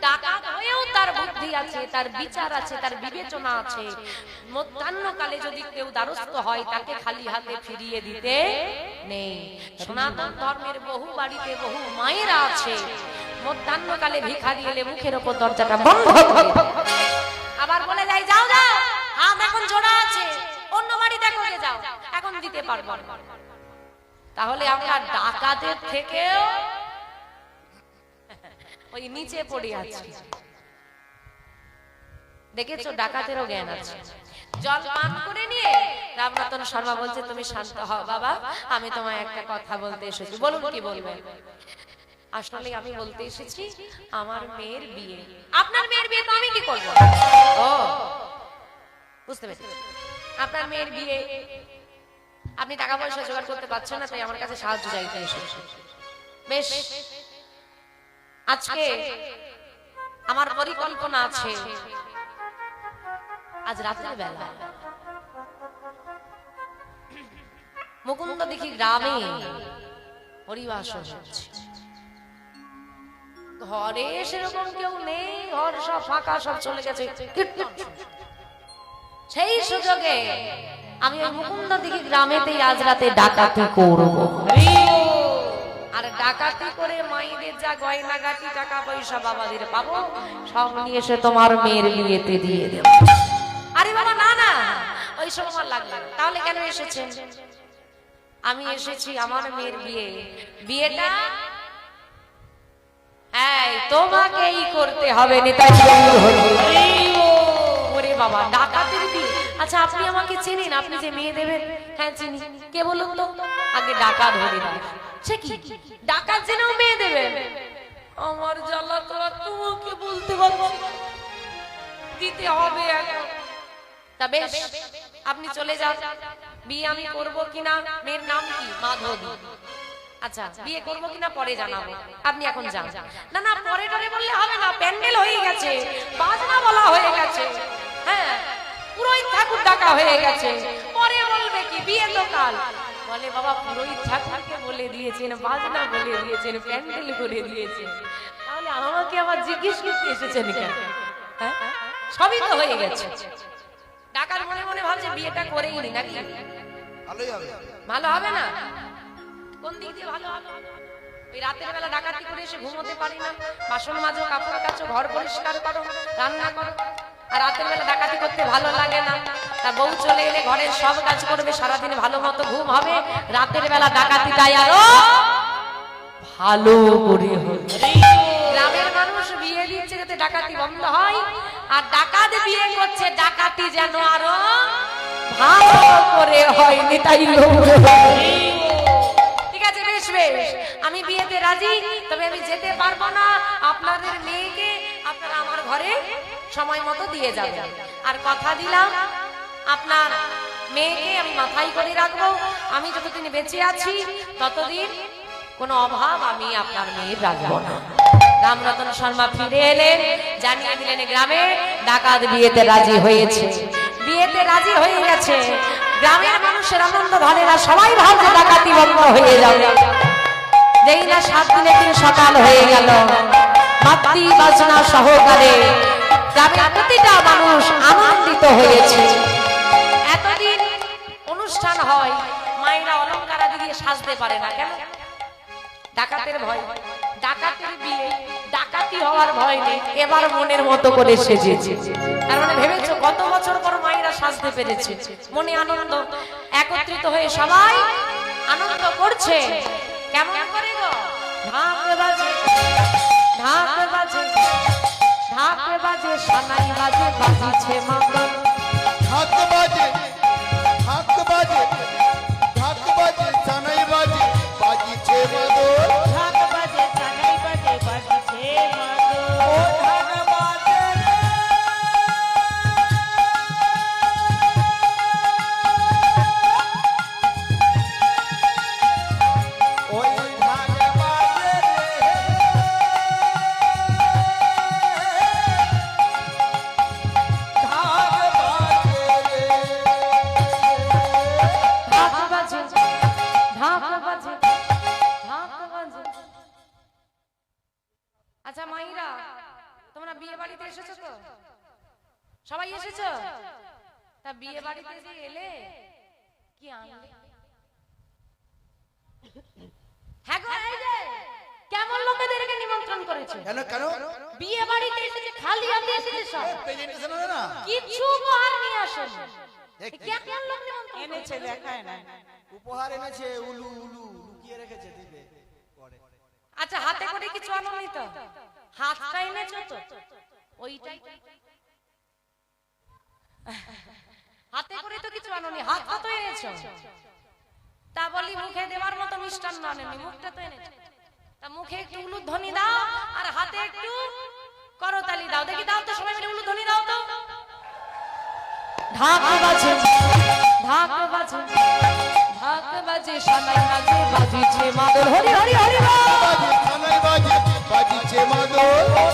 ডাকাত হয়েও তার বুদ্ধি আছে, তার বিচার আছে, তার বিবেচনা আছে। মধ্যাহ্নকালে যদি কেউ দ্বারস্থ হয় তাকে খালি হাতে ফিরিয়ে দিতে নেই। সনাতন ধর্মের বহু বাড়িতে বহু মায়েরা আছে, মধ্যাহ্নকালে ভিখারি এলে মুখের উপর দরজাটা বন্ধ করে আবার বলে যায় যাও যাও, হাত এখন জোড়া আছে, অন্য বাড়ি দেখো যাও, এখন দিতে পারবো না। তাহলে আমরা ডাকাতের থেকেও ওই নিচে পড়ে আছি। দেখেছো, ডাকাতেরও জ্ঞান আছে। জল পান করে নিয়ে রামরতন শর্মা বলছে তুমি শান্ত হও বাবা, আমি তোমায় একটা কথা বলতে এসেছি। বলুন কি বলবেন? আসলে আমি বলতে এসেছি আমার মেয়ের বিয়ে। আপনার মেয়ের বিয়ে তো আমি কি করব? ও বুঝতে পেরেছি, আপনার মেয়ের বিয়ে আপনি টাকা পয়সা জোগাড় করতে পারছেন না, তাই আমার কাছে সাহায্য চাইতে এসেছেন। বেশ, আজকে আমার পরিকল্পনা আছে আজ রাতের বেলা মুকুন্দ দেখি গ্রামে হরিবাস হচ্ছে। ঘরে সেরকম কেউ নেই, ঘর সব ফাঁকা, সব চলে গেছে। সেই সুযোগে আমি ওই মুকুন্দ দেখি গ্রামেতেই আজ রাতে ডাকাতি করব। আর ডাকাতি করে মাইদের যা গয়নাগাটি টাকা পয়সা বাবাদের পাবো সব নিয়ে এসে তোমার মেয়ের বিয়েতে দিয়ে দেব। আরে বাবা না না, ওই সব আমার লাগবে না। তাহলে কেন এসেছেন? আমি এসেছি আমার মেয়ের বিয়ে, বিয়েটা তোমাকেই করতে হবে। ওরে বাবা, ডাকাতের বিয়ে? আচ্ছা আপনি আমাকে চেনেন? আপনি যে মেয়ে দেবেন? হ্যাঁ চিনি। কে বলুন তো? আগে ডাকাত ধরে দিন। সে কি ডাকাত জেনেও মেয়ে দেবেন? আমার জ্বালা তো আর তোমাকে বলতে পারবো না, দিতে হবে এখন। তা বেশ, আপনি চলে যান। বিয়ে আমি করব কিনা, মেয়ের নাম কি? মাধবী। আচ্ছা, বিয়ে করব কিনা পরে জানাবো, আপনি এখন যান। না না, পরে টরে বললে হবে না, প্যান্ডেল হয়ে গেছে, বাজনা বলা হয়ে গেছে, হ্যাঁ পুরোহিত ঠাকুর ডাকা হয়ে গেছে, পরে বলবে কি? বিয়ে তো কাল। বলে বাবা পুরোহিত ঠাকুরকে বলে দিয়েছেন, বাজনা বলে দিয়েছেন, প্যান্ডেল করে দিয়েছেন, তাহলে আমাকে আবার জিজ্ঞেস করতে এসেছেন কেন? হ্যাঁ সবই তো হয়ে গেছে। ডাকার মনে মনে ভাবছে বিয়েটা করেই নি, নাকি ভালোই হবে? ভালো হবে না? কোন দিক দিয়ে ভালো হবে? ওই রাতের বেলা ডাকাতি করে এসে ঘুমোতে পারি না, বাসন মাজো, কাপড় কাচো, ঘর পরিষ্কার করো, রান্না করো, আর রাতের বেলা ডাকাতি করতে ভালো লাগে না। তা বউ চলে এলে ঘরের সব কাজ করবে, সারাদিন ভালো মতো ঘুম হবে, রাতের বেলা ডাকাতিটাই আরো ভালো করে হবে। গ্রামের মানুষ বিয়ে দিচ্ছে যাতে ডাকাতি বন্ধ হয়, আর ডাকাত বিয়ে করছে ডাকাতি যেন আরো ভালো করে হয়। নিতাই লোক। ঠিক আছে, বেশ বেশ, আমি বিয়েতে রাজি, তবে আমি যেতে পারবো না। আপনাদের মেয়েকে আপনারা আমার ঘরে সময় মতো দিয়ে যাবেন। আর কথা দিলাম আপনার মেয়েকে আমি মাথায় করে রাখবো। আমি যতদিন বেঁচে আছি ততদিন কোনো অভাব আমি আপনার মেয়ের রাখবো না। রামরতন শর্মা ফিরে এলেন, জানিয়ে দিলেন গ্রামে ডাকাত বিয়েতে রাজি হয়েছে। বিয়েতে রাজি হয়ে গেছে। গ্রামের মানুষের আনন্দ ধরে না, সবাই ভাবছে ডাকাতি বন্ধ হয়ে যাবে। যেই না 7 দিনের দিন সকাল হয়ে গেল, মাতৃ বাজনা সহকারে গ্রামের প্রতিটা মানুষ আনন্দিত হয়েছে। এতদিন অনুষ্ঠান হয়, মায়েরা অলংকার দিয়ে সাজতে পারে না কেন? ডাকাতের ভয়। ডাকাতের বিয়ে, ডাকাতি হওয়ার ভয় নেই, এবার মনের মতো করে সেজেছে। তার মানে ভেবেছো কত বছর পর মায়েরা সাজতে পেরেছে, মনে আনন্দ, একত্রিত হয়ে সবাই আনন্দ করছে। কেমন করে গো? ঢাক বাজে, ঢাক বাজে, ঢাক বাজে, সানাই বাজে, বাজিছে মাদল। ঢাক বাজে, ঢাক বাজে, ঢাক বাজে, সানাই বাজে, বাজিছে মাদল। ঢাক বাজে, সানাই বাজে, বাজিছে মাদল। ও ঢাক বাজে রে, ওই ঢাক বাজে রে, ঢাক বাজে রে, ঢাক বাজে, ঢাক বাজে, ঢাক বাজে। আচ্ছা মাইরা, তোমরা বিয়ে বাড়িতে এসেছো তো? সবাই এসেছো? তা বিয়ে বাড়িতে যে এলে কি আনলে? হ্যাঁ গো, এই যে কেমন লোকেদেরকে নিমন্ত্রণ করেছো? কেন কেন বিয়ে বাড়িতে এসেছে খালি হাতে এসেছে সব, প্রেজেন্টেশন হয় না? কিছু উপহার নিয়ে আসেনি। কেমন লোক নিমন্ত্রণ এনেছে করেছো? দেখায় না। উপহার এনেছে, উলু উলু লুকিয়ে রেখেছে দিবে পরে। আচ্ছা, হাতে করে কিছু আনোনি তো? হাতটা এনেছো তো? ওইটাই হাতে করে তো কিছু আনোনি, হাতটা তো এনেছো। তা বলি মুখে দেওয়ার মতো মিষ্টান্ন আনেনি, মুখটা তো এনেছো। তা মুখে একটু উলুধ্বনি দাও আর হাতে একটু করতালি দাও, দেখি দাও তো সবাই মিলে উলুধ্বনি দাও তো। ঢাক বাজে, ঢাক বাজে, ঢাক বাজে, সানাই বাজে, বাজিছে মাদল, হরি হরি হরি বল। বাজে ছানাই বাজে, বাজিছে মাদল।